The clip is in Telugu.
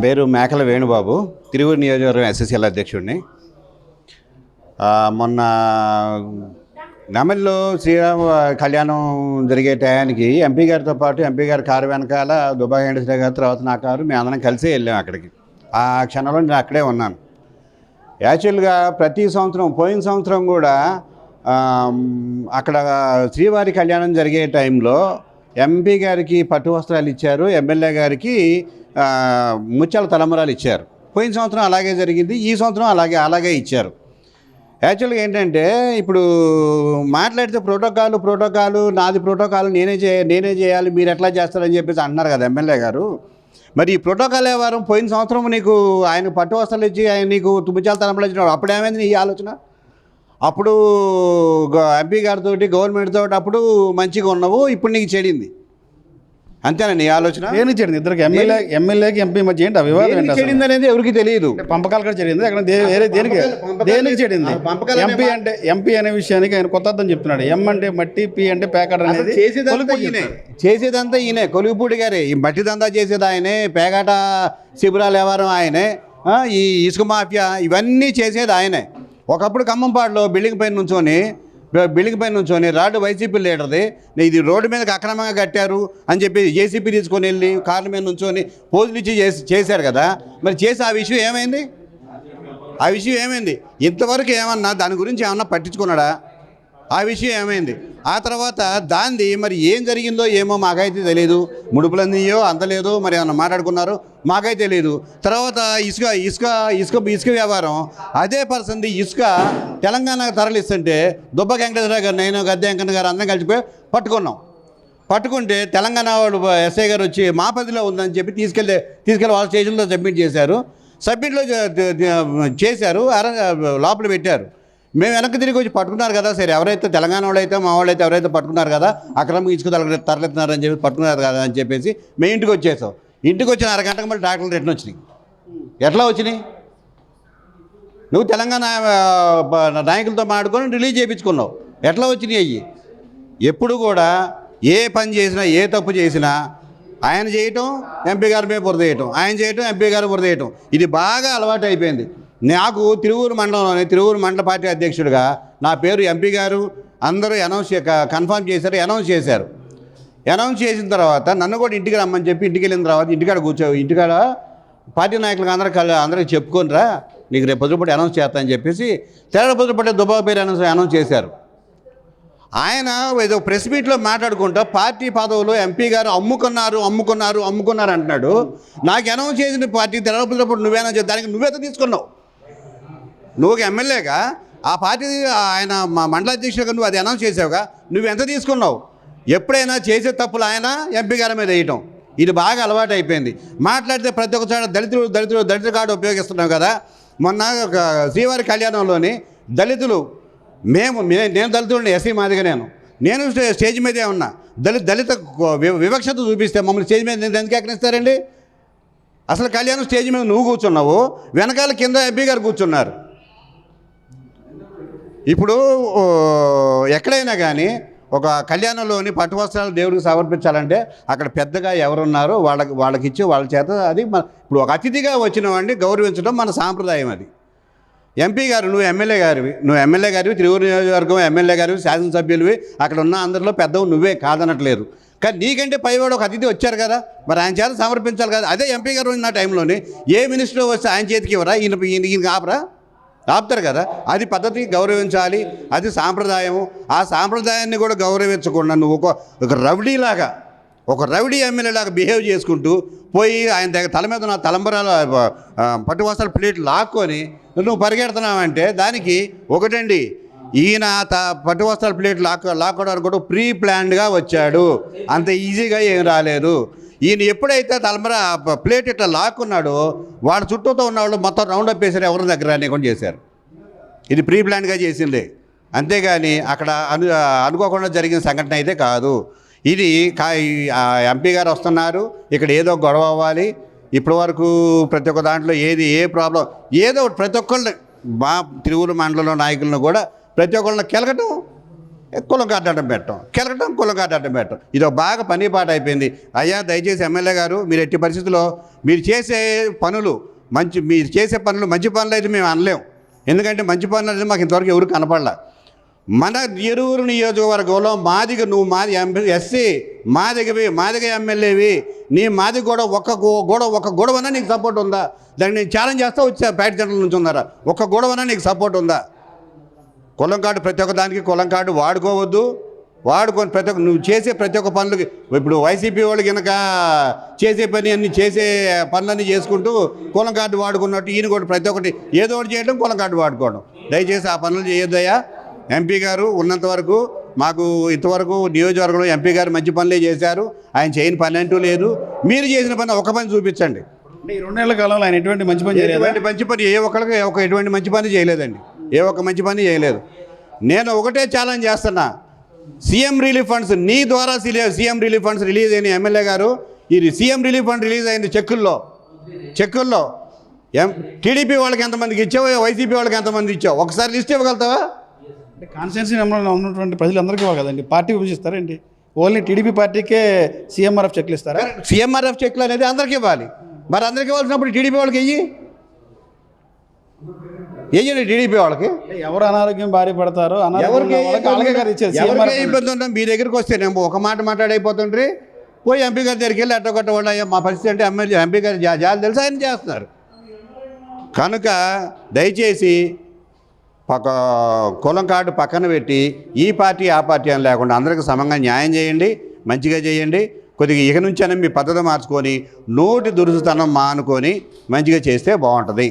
పేరు మేకల వేణుబాబు, తిరువూరు నియోజకవర్గం ఎస్ఎస్ఎల్ అధ్యక్షుడిని. మొన్న నెమలిలో శ్రీరామ కళ్యాణం జరిగే టయానికి ఎంపీ గారితో పాటు ఎంపీ గారి కారు వెనకాల దుబాయ్ వెంకటేశ్వర గారి తర్వాత నా కారు మేము అందరం కలిసి వెళ్ళాం అక్కడికి. ఆ క్షణంలో నేను అక్కడే ఉన్నాను. యాక్చువల్గా ప్రతి సంవత్సరం, పోయిన సంవత్సరం కూడా అక్కడ శ్రీవారి కళ్యాణం జరిగే టైంలో ఎంపీ గారికి పట్టు వస్త్రాలు ఇచ్చారు, ఎమ్మెల్యే గారికి ముత్యాల తలంబరాలు ఇచ్చారు. పోయిన సంవత్సరం అలాగే జరిగింది, ఈ సంవత్సరం అలాగే ఇచ్చారు. యాక్చువల్గా ఏంటంటే ఇప్పుడు మాట్లాడితే ప్రోటోకాలు నాది ప్రోటోకాల్ నేనే చేయాలి, మీరు ఎట్లా చేస్తారని చెప్పేసి అంటున్నారు కదా ఎమ్మెల్యే గారు. మరి ఈ ప్రోటోకాల్ వ్యవహారం పోయిన సంవత్సరం నీకు ఆయన పట్టు వస్త్రాలు ఇచ్చి ఆయన నీకు ముత్యాల తలంబరాలు ఇచ్చినాడు, అప్పుడు ఏమైంది నీ ఆలోచన? అప్పుడు ఎంపీ గారితో గవర్నమెంట్తో అప్పుడు మంచిగా ఉన్నావు, ఇప్పుడు నీకు చెడింది. అంతేనా నీ ఆలోచన? దేనికి చెడింది? ఇద్దరికి ఎమ్మెల్యేకి ఎంపీ మధ్య ఏంటి అవివాదం? చెడింది అనేది ఎవరికి తెలియదు. పంపకాలు కూడా చెడింది అక్కడ. వేరే దేనికి చెడింది? ఎంపీ అనే విషయానికి ఆయన కొత్త అర్థం చెప్తున్నాడు. ఎం అంటే మట్టి, పి అంటే పేకాట అనేది చేసేదంతా ఈయనే. కొలుగుపూడి గారే ఈ మట్టి దందా చేసేది ఆయనే, పేకాట శిబిరాల వ్యవహారం ఆయనే, ఈ ఇసుక మాఫియా ఇవన్నీ చేసేది ఆయనే. ఒకప్పుడు ఖమ్మంపాడులో బిల్డింగ్ పైన నుంచొని రాడు వైసీపీ లీడర్ది, ఇది రోడ్డు మీదకి అక్రమంగా కట్టారు అని చెప్పి జేసీపీ తీసుకొని వెళ్ళి కార్ల మీద నుంచొని పోజులు ఇచ్చి చేశారు కదా. మరి చేసి ఆ విషయం ఏమైంది? ఇంతవరకు ఏమన్నా దాని గురించి ఏమన్నా పట్టించుకున్నాడా? ఆ విషయం ఏమైంది? ఆ తర్వాత దాంది మరి ఏం జరిగిందో ఏమో మాకైతే తెలియదు. ముడుపులన్నీయో అందలేదో మరి ఏమన్నా మాట్లాడుకున్నారో మాకైతే తెలియదు. తర్వాత ఇసుక వ్యవహారం అదే పర్సన్ది ఇసుక తెలంగాణకు తరలిస్తుంటే దుబ్బ వెంకటేశ్వర గారు, నేను గద్దె వెంకన్న గారు అందరం కలిసిపోయి పట్టుకుంటే తెలంగాణ వాడు ఎస్ఐ గారు వచ్చి మా పరిధిలో ఉందని చెప్పి తీసుకెళ్ళి వాళ్ళ స్టేషన్లో సబ్మిట్ చేశారు. చేశారు, లోపల పెట్టారు. మేము వెనక్కి తిరిగి వచ్చి పట్టుకున్నారు కదా, సరే ఎవరైతే తెలంగాణ వాళ్ళు అయితే మా వాళ్ళు అయితే ఎవరైతే పట్టుకున్నారు కదా, అక్రమంగా ఇసుక తరలిస్తున్నారని చెప్పి పట్టుకున్నారు కదా అని చెప్పేసి మేము ఇంటికి వచ్చేసాం. ఇంటికి వచ్చిన అరగంటకు మళ్ళీ ట్రాక్టర్లు రిటర్న్ వచ్చినాయి. ఎట్లా వచ్చినాయి? నువ్వు తెలంగాణ నాయకులతో మాట్లాడుకొని రిలీజ్ చేయించుకున్నావు. ఎట్లా వచ్చినాయి అయ్యి? ఎప్పుడు కూడా ఏ పని చేసినా, ఏ తప్పు చేసినా ఆయన చేయటం, ఎంపీ గారి మీద బురద వేయటం, ఆయన చేయటం, ఎంపీ గారు బురద వేయటం, ఇది బాగా అలవాటు అయిపోయింది. నాకు తిరువూరు మండల పార్టీ అధ్యక్షుడిగా నా పేరు ఎంపీ గారు అందరూ కన్ఫర్మ్ చేశారు, అనౌన్స్ చేసిన తర్వాత నన్ను కూడా ఇంటికి రమ్మని చెప్పి ఇంటికి వెళ్ళిన తర్వాత ఇంటికాడ పార్టీ నాయకులకు అందరికి చెప్పుకొనిరా, నీకు రేపు పొద్దుపడి అనౌన్స్ చేస్తా అని చెప్పేసి తెల్ల పొద్దుపడి దుబాయ్ పేరు అనౌన్స్ చేశారు. ఆయన ఏదో ప్రెస్ మీట్లో మాట్లాడుకుంటూ పార్టీ పదవులు ఎంపీ గారు అమ్ముకున్నారు అంటున్నాడు. నాకు అనౌన్స్ చేసిన పార్టీ తెల్ల పొద్దుపడి నువ్వేనా దానికి నువ్వెంత తీసుకున్నావు? నువ్వు ఒక ఎమ్మెల్యేగా ఆ పార్టీ ఆయన మా మండల అధ్యక్షుడిగా నువ్వు అది అనౌన్స్ చేసావుగా, నువ్వెంత తీసుకున్నావు? ఎప్పుడైనా చేసే తప్పులు ఆయన ఎంపీ గారి మీద వేయటం, ఇది బాగా అలవాటు అయిపోయింది. మాట్లాడితే ప్రతి ఒక్క చోట దళిత కార్డు ఉపయోగిస్తున్నావు కదా. మొన్న శ్రీవారి కళ్యాణంలోని దళితులు నేను దళితుడిని, ఎస్సీ మాదిగా నేను స్టేజ్ మీదే ఉన్నా. దళిత వివక్షత చూపిస్తే మమ్మల్ని స్టేజ్ మీద ఎందుకు ఎక్కనిస్తారండి? అసలు కళ్యాణం స్టేజ్ మీద నువ్వు కూర్చున్నావు, వెనకాల కింద ఎంపీ గారు కూర్చున్నారు. ఇప్పుడు ఎక్కడైనా కానీ ఒక కళ్యాణంలోని పట్టు వస్త్రాలు దేవుడికి సమర్పించాలంటే అక్కడ పెద్దగా ఎవరున్నారో వాళ్ళకి ఇచ్చి వాళ్ళ చేత అది ఇప్పుడు ఒక అతిథిగా వచ్చిన వాడిని గౌరవించడం మన సాంప్రదాయం. అది ఎంపీ గారు, నువ్వు ఎమ్మెల్యే గారివి తిరువూరు నియోజకవర్గం ఎమ్మెల్యే గారివి, శాసనసభ్యులవి, అక్కడ ఉన్న అందరిలో పెద్దవు నువ్వే, కాదనట్లేదు. కానీ నీకంటే పైవాడు ఒక అతిథి వచ్చారు కదా, మరి ఆయన చేత సమర్పించాలి కదా. అదే ఎంపీ గారు ఉన్న టైంలోని ఏ మినిస్టర్ వస్తే ఆయన చేతికి ఇవ్వరా? ఈయన ఆపుతారు కదా. అది పద్ధతి, గౌరవించాలి, అది సాంప్రదాయము. ఆ సాంప్రదాయాన్ని కూడా గౌరవించకుండా నువ్వు ఒక రౌడీ ఎమ్మెల్యేలాగా బిహేవ్ చేసుకుంటూ పోయి ఆయన దగ్గర తల మీద నా తలంబరాలు పట్టు వస్త్రాల ప్లేట్లు లాక్కొని నువ్వు పరిగెడుతున్నావంటే దానికి ఒకటండి, ఈయన పట్టు వస్త్రాల ప్లేట్లు లాక్కోవడానికి కూడా ప్రీ ప్లాన్డ్గా వచ్చాడు, అంత ఈజీగా ఏం రాలేదు. ఈయన ఎప్పుడైతే తలంబర ప్లేట్ ఇట్లా లాక్కున్నాడో వాడు చుట్టూతో ఉన్నవాళ్ళు మొత్తం రౌండ్ అప్ వేసారు, ఎవరి దగ్గర అనేకుండా చేశారు. ఇది ప్రీ ప్లాన్గా చేసిందే, అంతేగాని అక్కడ అనుకోకుండా జరిగిన సంఘటన అయితే కాదు. ఇది ఎంపీ గారు వస్తున్నారు, ఇక్కడ ఏదో గొడవ అవ్వాలి. ఇప్పటి వరకు ప్రతి ఒక్క దాంట్లో ఏ ప్రాబ్లం ఏదో ప్రతి ఒక్కళ్ళని మా తిరువురు మండలంలో నాయకులను కూడా ప్రతి ఒక్కళ్ళని కెలకటం, కులం కార్డు అడ్డం పెట్టడం, కెలకటం కులం కార్డు అడ్డం పెట్టడం. ఇది ఒక బాగా పని పాట అయిపోయింది. అయ్యా దయచేసి ఎమ్మెల్యే గారు, మీరు ఎట్టి పరిస్థితుల్లో మీరు చేసే పనులు మంచి పనులు అయితే మేము అనలేం. ఎందుకంటే మంచి పనులు అనేది మాకు ఇంతవరకు ఎవరు కనపడలా. మన ఎరువురు నియోజకవర్గంలో మాదిగ, నువ్వు మాది ఎస్సీ, మాదిగ ఎమ్మెల్యేవి, నీ మాది కూడా ఒక గొడవనా నీకు సపోర్ట్ ఉందా? దాన్ని నేను ఛాలెంజ్ చేస్తా వచ్చా పేట జనరల్ నుంచి ఉన్నారా, ఒక గొడవనా నీకు సపోర్ట్ ఉందా? కులం కార్డు ప్రతి ఒక్క దానికి కులం కార్డు వాడుకోవద్దు. వాడుకొని నువ్వు చేసే ప్రతి ఒక్క పనులకి, ఇప్పుడు వైసీపీ వాళ్ళు కనుక చేసే పనులన్నీ చేసుకుంటూ కులం కార్డు వాడుకున్నట్టు ఈయన కూడా ప్రతి ఒక్కటి ఏదో ఒకటి చేయడం, కులం కార్డు వాడుకోవడం. దయచేసి ఆ పనులు చేయొద్దయ్యా. ఎంపీ గారు ఉన్నంత వరకు మాకు ఇంతవరకు నియోజకవర్గంలో ఎంపీ గారు మంచి పనులే చేశారు. ఆయన చేయని పని అంటూ లేదు. మీరు చేసిన పని ఒక పని చూపించండి. ఈ 2 నెలల కాలంలో ఆయన ఎటువంటి మంచి పని చేయలేదు. ఎటువంటి మంచి పని ఎటువంటి మంచి పని చేయలేదండి. మంచి పని చేయలేదు. నేను ఒకటే ఛాలెంజ్ చేస్తున్నా, సీఎం రిలీఫ్ ఫండ్స్ నీ ద్వారా సీఎం రిలీఫ్ ఫండ్స్ రిలీజ్ అయిన ఎమ్మెల్యే గారు, ఇది సీఎం రిలీఫ్ ఫండ్ రిలీజ్ అయింది చెక్కుల్లో టీడీపీ వాళ్ళకి ఎంతమందికి ఇచ్చావు, వైసీపీ వాళ్ళకి ఎంతమంది ఇచ్చావు, ఒకసారి లిస్ట్ ఇవ్వగలుగుతావా? అంటే కాన్స్టిట్యున్సీ నెంబర్లో ఉన్నటువంటి ప్రజలందరికీ ఇవ్వాలి కదండి. పార్టీ విభజిస్తారండి. ఓన్లీ టీడీపీ పార్టీకే సీఎంఆర్ఎఫ్ చెక్లు ఇస్తారా? సీఎంఆర్ఎఫ్ చెక్లు అనేది అందరికీ ఇవ్వాలి. మరి అందరికీ ఇవ్వాల్సినప్పుడు టీడీపీ వాళ్ళకి వెయ్యండి. టీడీపీ వాళ్ళకి ఎవరు అనారోగ్యం బారి పడతారో ఎవరికి ఇబ్బంది ఉందా? మీ దగ్గరికి వస్తే నేను ఒక మాట మాట్లాడైపోతుండ్రి, పోయి ఎంపీ గారి దగ్గరికి వెళ్ళి అట్టొకట్ట వాళ్ళు అయ్యా మా పరిస్థితి అంటే ఎంపీ గారి జాలి తెలుసు, ఆయన చేస్తున్నారు. కనుక దయచేసి కులం కార్డు పక్కన పెట్టి ఈ పార్టీ ఆ పార్టీ అని లేకుండా అందరికీ సమంగా న్యాయం చేయండి, మంచిగా చేయండి. కొద్దిగా ఇక నుంచైనా మీ పద్ధతి మార్చుకొని నోటి దురుసుతనం మానుకొని మంచిగా చేస్తే బాగుంటుంది.